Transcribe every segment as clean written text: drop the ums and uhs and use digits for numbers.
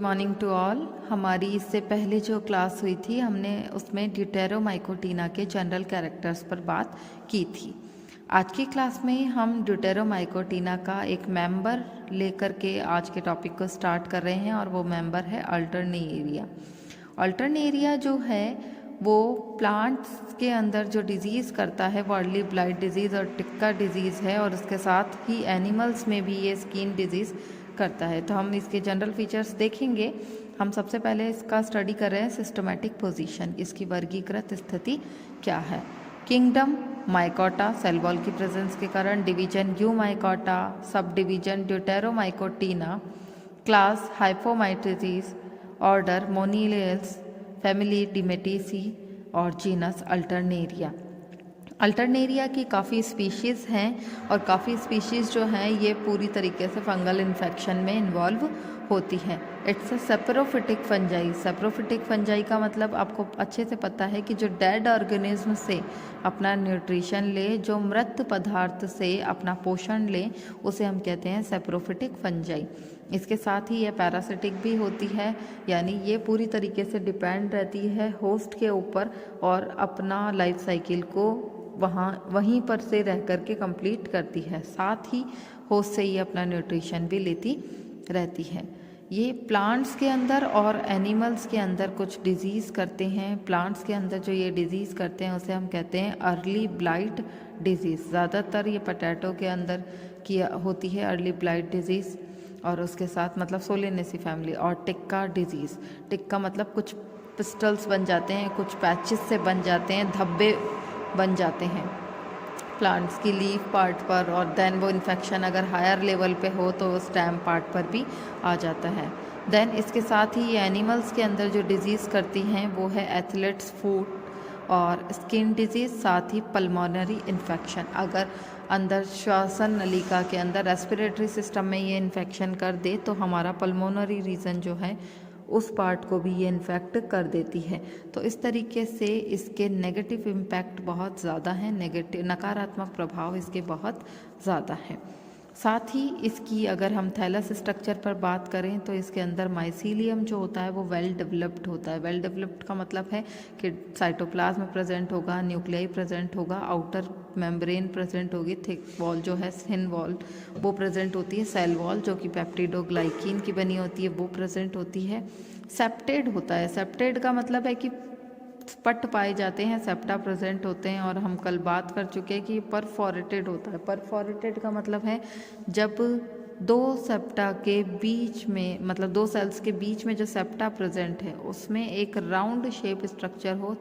Morning to all. हमारी इससे पहले जो क्लास हुई थी हमने उसमें ड्यूटेरोमाइकोटीना के जनरल कैरेक्टर्स पर बात की थी। आज की क्लास में हम ड्यूटेरोमाइकोटीना का एक मेंबर लेकर के आज के टॉपिक को स्टार्ट कर रहे हैं और वो मेंबर है अल्टरनेरिया। अल्टरनेरिया जो है वो प्लांट्स के अंदर जो डिजीज़ करता है वो अर्ली ब्लाइट डिजीज़ और टिक्का डिजीज़ है, और उसके साथ ही एनिमल्स में भी ये स्किन डिजीज़ करता है। तो हम इसके जनरल फीचर्स देखेंगे। हम सबसे पहले इसका स्टडी कर रहे हैं सिस्टमैटिक पोजीशन, इसकी वर्गीकृत स्थिति क्या है। किंगडम माइकोटा, सेल वॉल की प्रेजेंस के कारण। Division eumycota, sub division deuteromycotina, class hyphomycetes, order moniliales, family dematiaceae और जीनस अल्टरनेरिया। अल्टरनेरिया की काफ़ी स्पीशीज़ हैं और काफ़ी स्पीशीज़ जो हैं ये पूरी तरीके से फंगल इन्फेक्शन में इन्वॉल्व होती हैं। It's a saprophytic fungi. Saprophytic fungi का मतलब आपको अच्छे से पता है कि जो डेड ऑर्गेनिज्म से अपना न्यूट्रिशन ले, जो मृत पदार्थ से अपना पोषण ले, उसे हम कहते हैं सेप्रोफिटिक फंजाई। इसके साथ ही ये पैरासिटिक भी होती है, यानी ये पूरी तरीके से डिपेंड रहती है होस्ट के ऊपर और अपना लाइफ साइकिल को वहीं पर से रह कर के कंप्लीट करती है। साथ ही होस्ट से ये अपना न्यूट्रिशन भी लेती रहती है। ये प्लांट्स के अंदर और एनिमल्स के अंदर कुछ डिजीज़ करते हैं। प्लांट्स के अंदर जो ये डिजीज़ करते हैं उसे हम कहते हैं अर्ली ब्लाइट डिजीज़। ज़्यादातर ये पोटैटो के अंदर की होती है अर्ली ब्लाइट डिजीज़, और उसके साथ मतलब सोलेनेसी फैमिली। और टिक्का डिजीज़, टिक्का मतलब कुछ पिस्टल्स बन जाते हैं, कुछ पैचेस से बन जाते हैं, धब्बे बन जाते हैं प्लांट्स की लीफ पार्ट पर, और देन वो इन्फेक्शन अगर हायर लेवल पे हो तो वो स्टेम पार्ट पर भी आ जाता है। देन इसके साथ ही एनिमल्स के अंदर जो डिजीज़ करती हैं वो है एथलेट्स फूट और स्किन डिजीज़, साथ ही पल्मोनरी इन्फेक्शन। अगर अंदर श्वासन नलिका के अंदर रेस्पिरेटरी सिस्टम में ये इन्फेक्शन कर दे तो हमारा पल्मोनरी रीजन जो है उस पार्ट को भी ये इन्फेक्ट कर देती है। तो इस तरीके से इसके नेगेटिव इम्पैक्ट बहुत ज़्यादा है, नकारात्मक प्रभाव इसके बहुत ज़्यादा हैं। साथ ही इसकी अगर हम थैलस स्ट्रक्चर पर बात करें तो इसके अंदर माइसीलियम जो होता है वो वेल डेवलप्ड होता है। वेल डेवलप्ड का मतलब है कि साइटोप्लाज्म प्रेजेंट होगा, न्यूक्लियाई प्रेजेंट होगा, आउटर मेम्ब्रेन प्रेजेंट होगी, थिक वॉल जो है थिन वॉल वो प्रेजेंट होती है, सेल वॉल जो कि पेप्टिडोग्लाइकिन की बनी होती है वो प्रेजेंट होती है। सेप्टेड होता है। सेप्टेड का मतलब है कि स्पट पाए जाते हैं, सेप्टा प्रेजेंट होते हैं। और हम कल बात कर चुके हैं कि परफोरेटेड होता है। परफोरेटेड का मतलब है जब दो सेप्टा के बीच में, मतलब दो सेल्स के बीच में जो सेप्टा प्रेजेंट है उसमें एक राउंड शेप स्ट्रक्चर हो,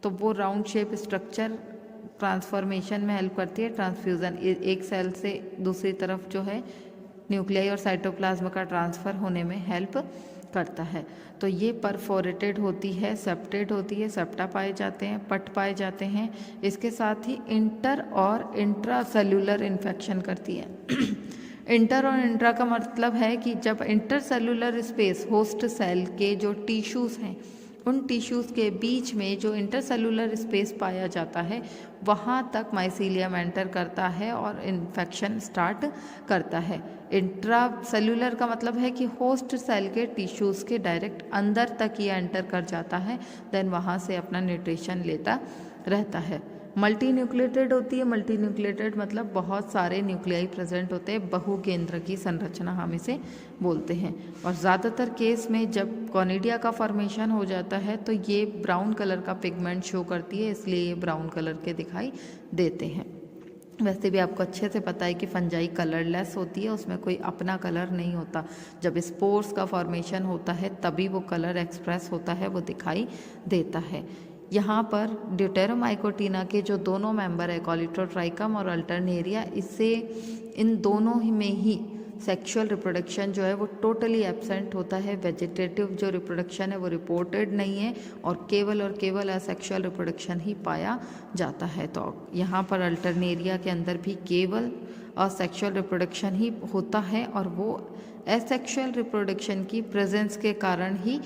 तो वो राउंड शेप स्ट्रक्चर ट्रांसफॉर्मेशन में हेल्प करती है। ट्रांसफ्यूज़न, एक सेल से दूसरी तरफ जो है न्यूक्लियाई और साइटोप्लाज्म का ट्रांसफ़र होने में हेल्प करता है। तो ये परफोरेटेड होती है, सेप्टेड होती है, सेप्टा पाए जाते हैं, पट पाए जाते हैं। इसके साथ ही इंटर और इंट्रा सेल्यूलर इन्फेक्शन करती है। इंटर और इंट्रा का मतलब है कि जब intercellular space host cell के जो टिश्यूज़ हैं उन टिश्यूज़ के बीच में जो इंटरसेलुलर स्पेस पाया जाता है वहाँ तक माइसीलियम एंटर करता है और इन्फेक्शन स्टार्ट करता है। इंट्रा सेलुलर का मतलब है कि होस्ट सेल के टिश्यूज़ के डायरेक्ट अंदर तक ये एंटर कर जाता है, देन वहाँ से अपना न्यूट्रिशन लेता रहता है। मल्टी न्यूक्लिएटेड होती है। मल्टी न्यूक्लिएटेड मतलब बहुत सारे न्यूक्लियाई प्रेजेंट होते हैं, बहुकेंद्र की संरचना हम इसे बोलते हैं। और ज़्यादातर केस में जब कॉनिडिया का फॉर्मेशन हो जाता है तो ये ब्राउन कलर का पिगमेंट शो करती है, इसलिए ये ब्राउन कलर के दिखाई देते हैं। वैसे भी आपको अच्छे से पता है कि फंजाई कलरलेस होती है, उसमें कोई अपना कलर नहीं होता। जब स्पोर्स का फॉर्मेशन होता है तभी वो कलर एक्सप्रेस होता है, वो दिखाई देता है। यहाँ पर ड्यूटेरोमाइकोटीना के जो दोनों मेंबर है कॉलिटोट्राइकम और अल्टरनेरिया, इससे इन दोनों ही में ही सेक्सुअल रिप्रोडक्शन जो है वो टोटली एब्सेंट होता है। वेजिटेटिव जो रिप्रोडक्शन है वो रिपोर्टेड नहीं है और केवल असेक्सुअल रिप्रोडक्शन ही पाया जाता है। तो यहाँ पर अल्टरनेरिया के अंदर भी केवल असेक्सुअल रिप्रोडक्शन ही होता है और वो एसेक्सुअल रिप्रोडक्शन की प्रेजेंस के कारण ही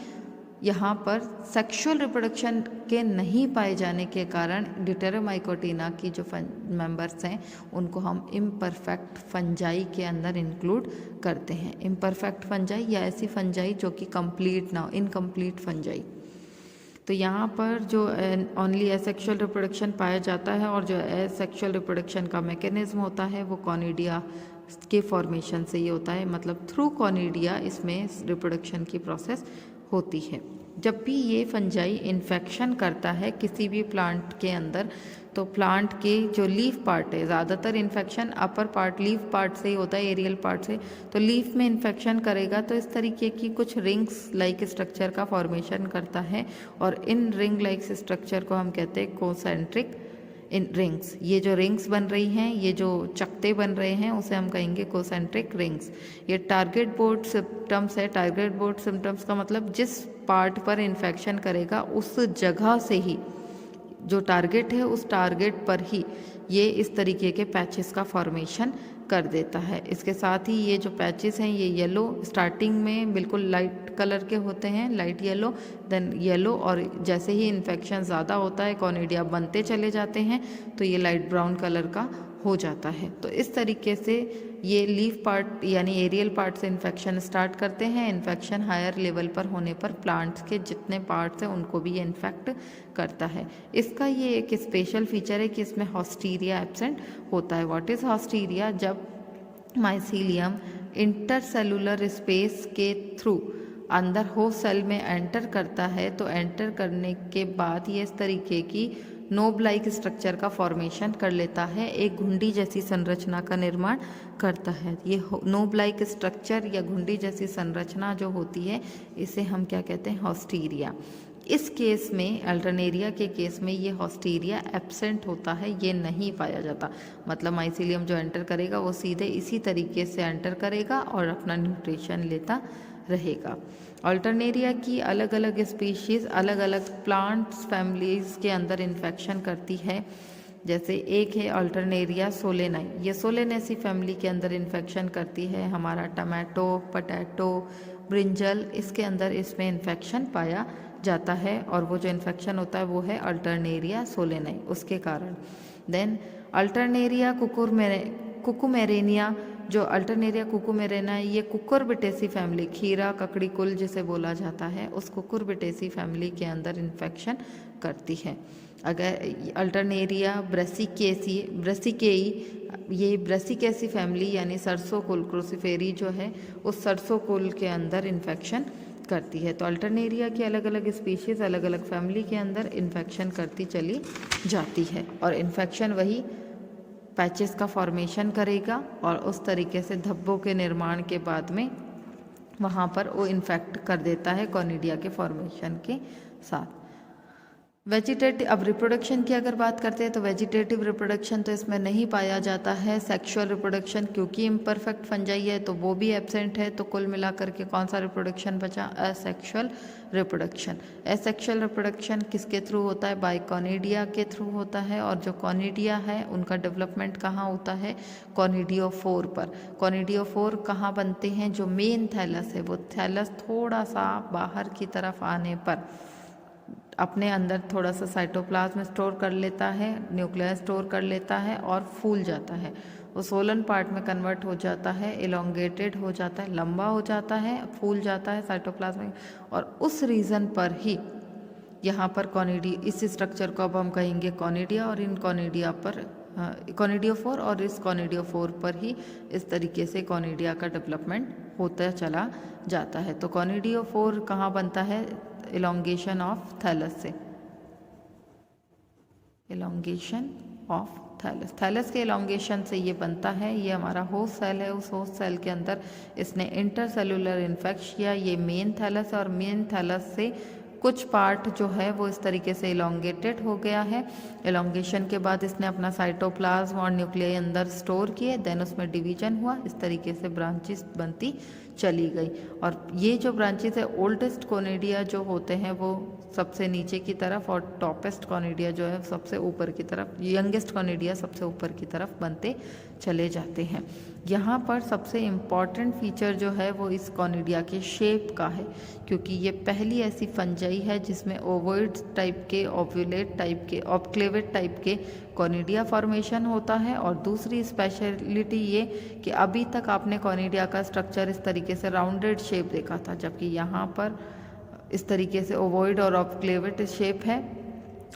यहाँ पर सेक्सुअल रिप्रोडक्शन के नहीं पाए जाने के कारण डिटेरोमाइकोटिना की जो मेंबर्स हैं उनको हम इम्परफेक्ट फंजाई के अंदर इंक्लूड करते हैं। इम्परफेक्ट फंजाई या ऐसी फंजाई जो कि कंप्लीट ना हो, इनकम्प्लीट फंजाई। तो यहाँ पर जो ओनली एसेक्सुअल रिप्रोडक्शन पाया जाता है और जो एसेक्सुअल रिप्रोडक्शन का मैकेनिज्म होता है वो कॉनिडिया के फॉर्मेशन से ये होता है, मतलब थ्रू कॉनिडिया इसमें रिप्रोडक्शन की प्रोसेस होती है। जब भी ये फंजाई इन्फेक्शन करता है किसी भी प्लांट के अंदर, तो प्लांट के जो लीफ पार्ट है, ज़्यादातर infection upper part leaf part से ही होता है, एरियल पार्ट से। तो लीफ में इन्फेक्शन करेगा तो इस तरीके की कुछ रिंग्स लाइक स्ट्रक्चर का फॉर्मेशन करता है और इन रिंग लाइक स्ट्रक्चर को हम कहते हैं कोसेंट्रिक इन रिंग्स। ये जो रिंग्स बन रही हैं, ये जो चकते बन रहे हैं, उसे हम कहेंगे कोसेंट्रिक रिंग्स। ये टारगेट बोर्ड सिम्टम्स है। टारगेट बोर्ड सिम्टम्स का मतलब जिस पार्ट पर इन्फेक्शन करेगा उस जगह से ही, जो टारगेट है उस टारगेट पर ही ये इस तरीके के पैचेस का फॉर्मेशन कर देता है। इसके साथ ही ये जो पैचेस हैं ये येलो, स्टार्टिंग में बिल्कुल लाइट कलर के होते हैं, लाइट येलो, देन येलो, और जैसे ही इन्फेक्शन ज़्यादा होता है, कॉनिडिया बनते चले जाते हैं, तो ये लाइट ब्राउन कलर का हो जाता है। तो इस तरीके से ये लीफ पार्ट यानी एरियल पार्ट से इन्फेक्शन स्टार्ट करते हैं। इन्फेक्शन हायर लेवल पर होने पर प्लांट्स के जितने पार्ट्स हैं उनको भी ये इन्फेक्ट करता है। इसका ये एक स्पेशल फीचर है कि इसमें हॉस्टीरिया एब्सेंट होता है। What is haustoria? जब माइसीलियम इंटरसेलुलर स्पेस के थ्रू अंदर होस्ट सेल में एंटर करता है, तो एंटर करने के बाद ये इस तरीके की नोब लाइक स्ट्रक्चर का फॉर्मेशन कर लेता है, एक घुंडी जैसी संरचना का निर्माण करता है। ये नोब लाइक स्ट्रक्चर या घुंडी जैसी संरचना जो होती है इसे हम क्या कहते हैं? हॉस्टीरिया। इस केस में, अल्टरनेरिया के केस में, ये हॉस्टीरिया एब्सेंट होता है, ये नहीं पाया जाता। मतलब माइसीलियम जो एंटर करेगा वो सीधे इसी तरीके से एंटर करेगा और अपना न्यूट्रिशन लेता रहेगा। अल्टरनेरिया की अलग अलग स्पीशीज़ अलग अलग प्लांट्स फैमिलीज़ के अंदर इन्फेक्शन करती है। जैसे एक है अल्टरनेरिया सोलेनाई, ये सोलेनेसी फैमिली के अंदर इन्फेक्शन करती है। हमारा टमाटो, पोटैटो, ब्रिंजल, इसके अंदर इसमें इन्फेक्शन पाया जाता है और वो जो इन्फेक्शन होता है वो है अल्टरनेरिया सोलेनाई, उसके कारण। देन अल्टरनेरिया कुकुमेरेनिया, जो अल्टरनेरिया कुकुमेरेना है, ये कुकुरबिटेसी फैमिली, खीरा ककड़ी कुल जिसे बोला जाता है, उस कुकुरबिटेसी फैमिली के अंदर इन्फेक्शन करती है। अगर अल्टरनेरिया ब्रेसिकेई, ये ब्रेसिकेसी फैमिली यानी सरसों कुल, क्रूसिफेरी जो है, उस सरसों कुल के अंदर इन्फेक्शन करती है। तो अल्टरनेरिया की अलग अलग स्पीशीज़ अलग अलग फैमिली के अंदर इन्फेक्शन करती चली जाती है और इन्फेक्शन वही पैचेस का फॉर्मेशन करेगा और उस तरीके से धब्बों के निर्माण के बाद में वहाँ पर वो इन्फेक्ट कर देता है कॉनिडिया के फॉर्मेशन के साथ। वेजिटेटिव, अब रिप्रोडक्शन की अगर बात करते हैं तो वेजिटेटिव रिप्रोडक्शन तो इसमें नहीं पाया जाता है। सेक्सुअल रिप्रोडक्शन क्योंकि इम्परफेक्ट फंजाई है तो वो भी एब्सेंट है। तो कुल मिलाकर के कौन सा रिप्रोडक्शन बचा? Asexual reproduction. असेक्सुअल रिप्रोडक्शन किसके थ्रू होता है? बाय कॉनिडिया के थ्रू होता है। और जो कॉनिडिया है उनका डेवलपमेंट कहाँ होता है? कॉनिडियोफोर पर। कॉनिडियोफोर कहाँ बनते हैं? जो मेन थैलस है, वो थैलस थोड़ा सा बाहर की तरफ आने पर अपने अंदर थोड़ा सा साइटोप्लाज्म स्टोर कर लेता है, न्यूक्लियस स्टोर कर लेता है और फूल जाता है। वो सोलन पार्ट में कन्वर्ट हो जाता है, इलोंगेटेड हो जाता है, लंबा हो जाता है, फूल जाता है साइटोप्लाज्म में। और उस रीज़न पर ही यहाँ पर कॉनिडिया, इस स्ट्रक्चर को अब हम कहेंगे कॉनिडिया, और इन कॉनिडिया पर कॉनिडियोफोर, और इस कॉनिडियोफोर पर ही इस तरीके से कॉनिडिया का डेवलपमेंट होता चला जाता है। तो कॉनिडियोफोर कहाँ बनता है? इलोंगेशन ऑफ थैलस से, इलोंगेशन ऑफ थैलस, थैलस के इलोंगेशन से ये बनता है। ये हमारा होस्ट सेल है, उस होस्ट सेल के अंदर इसने इंटरसेलुलर इन्फेक्शन किया। ये मेन थैलस है और मेन थैलस से कुछ पार्ट जो है वो इस तरीके से इलोंगेटेड हो गया है। इलोंगेशन के बाद इसने अपना साइटोप्लाज्म और न्यूक्लियाई अंदर स्टोर किए, देन उसमें डिवीजन हुआ, इस तरीके से ब्रांचेस बनती चली गई। और ये जो ब्रांचेस है, ओल्डेस्ट कॉनिडिया जो होते हैं वो सबसे नीचे की तरफ और टॉपेस्ट कॉनिडिया जो है सबसे ऊपर की तरफ, यंगेस्ट कॉनिडिया सबसे ऊपर की तरफ बनते चले जाते हैं। यहाँ पर सबसे इम्पॉर्टेंट फीचर जो है वो इस कॉनिडिया के शेप का है, क्योंकि ये पहली ऐसी फंजाई है जिसमें ओवोइड टाइप के, ओव्यूलेट टाइप के, ऑब्क्लेवेट टाइप के कॉनिडिया फॉर्मेशन होता है। और दूसरी स्पेशलिटी ये कि अभी तक आपने कॉनिडिया का स्ट्रक्चर इस तरीके से राउंडेड शेप देखा था, जबकि यहाँ पर इस तरीके से ओवोइड और ऑब्क्लेवेट शेप है,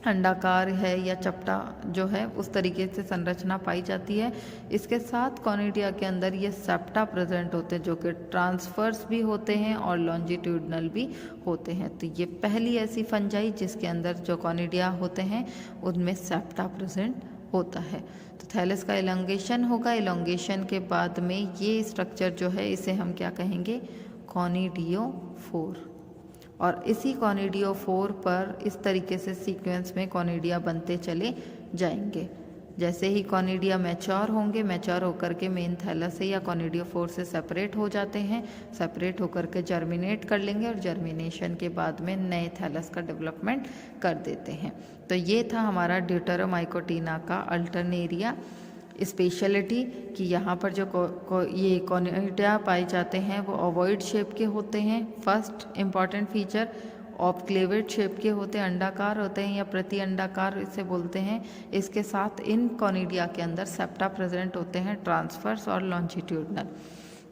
अंडाकार है या चपटा जो है उस तरीके से संरचना पाई जाती है। इसके साथ कॉनिडिया के अंदर ये सेप्टा प्रेजेंट होते हैं जो कि ट्रांसफर्स भी होते हैं और लॉन्जिट्यूडनल भी होते हैं। तो ये पहली ऐसी फंजाई जिसके अंदर जो कॉनिडिया होते हैं उनमें सेप्टा प्रेजेंट होता है। तो थैलस का इलोंगेशन होगा, इलोंगेशन के बाद में ये स्ट्रक्चर जो है इसे हम क्या कहेंगे, कॉनिडियोफोर। और इसी कॉनिडियोफोर पर इस तरीके से सीक्वेंस में कॉनिडिया बनते चले जाएंगे। जैसे ही कॉनिडिया मैच्योर होंगे, मैच्योर होकर के मेन थैलस से या कॉनिडियोफोर से सेपरेट हो जाते हैं, सेपरेट होकर के जर्मिनेट कर लेंगे और जर्मिनेशन के बाद में नए थैलस का डेवलपमेंट कर देते हैं। तो ये था हमारा ड्यूटेरोमाइकोटिना का अल्टरनेरिया स्पेशलिटी कि यहाँ पर जो ये कॉनिडिया पाए जाते हैं वो ओवॉइड शेप के होते हैं। फर्स्ट इम्पॉर्टेंट फीचर ऑब्क्लेवेट शेप के होते हैं, अंडाकार होते हैं या प्रति अंडाकार इसे बोलते हैं। इसके साथ इन कॉनिडिया के अंदर सेप्टा प्रेजेंट होते हैं, ट्रांसफर्स और लॉन्जिट्यूडनल।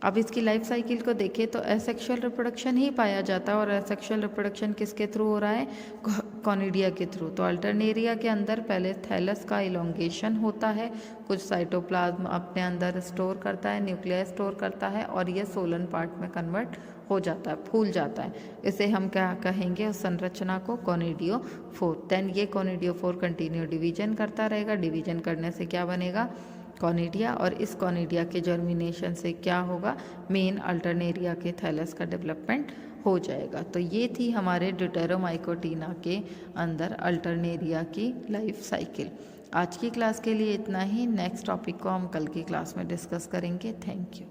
अब इसकी लाइफ साइकिल को देखें तो एसेक्सुअल रिप्रोडक्शन ही पाया जाता है, और एसेक्सुअल रिप्रोडक्शन किसके थ्रू हो रहा है, कॉनिडिया के थ्रू। तो अल्टरनेरिया के अंदर पहले थैलस का इलोंगेशन होता है, कुछ साइटोप्लाज्म अपने अंदर स्टोर करता है, न्यूक्लियस स्टोर करता है और ये सोलन पार्ट में कन्वर्ट हो जाता है, फूल जाता है। इसे हम क्या कहेंगे उस संरचना को, कॉनिडियोफोर। देन ये कॉनिडियोफोर कंटिन्यू डिवीजन करता रहेगा, डिवीजन करने से क्या बनेगा, कॉनिडिया, और इस कॉनिडिया के जर्मिनेशन से क्या होगा, मेन अल्टरनेरिया के थैलस का डेवलपमेंट हो जाएगा। तो ये थी हमारे ड्यूटेरोमाइकोटिना के अंदर अल्टरनेरिया की लाइफ साइकिल। आज की क्लास के लिए इतना ही। नेक्स्ट टॉपिक को हम कल की क्लास में डिस्कस करेंगे। Thank you.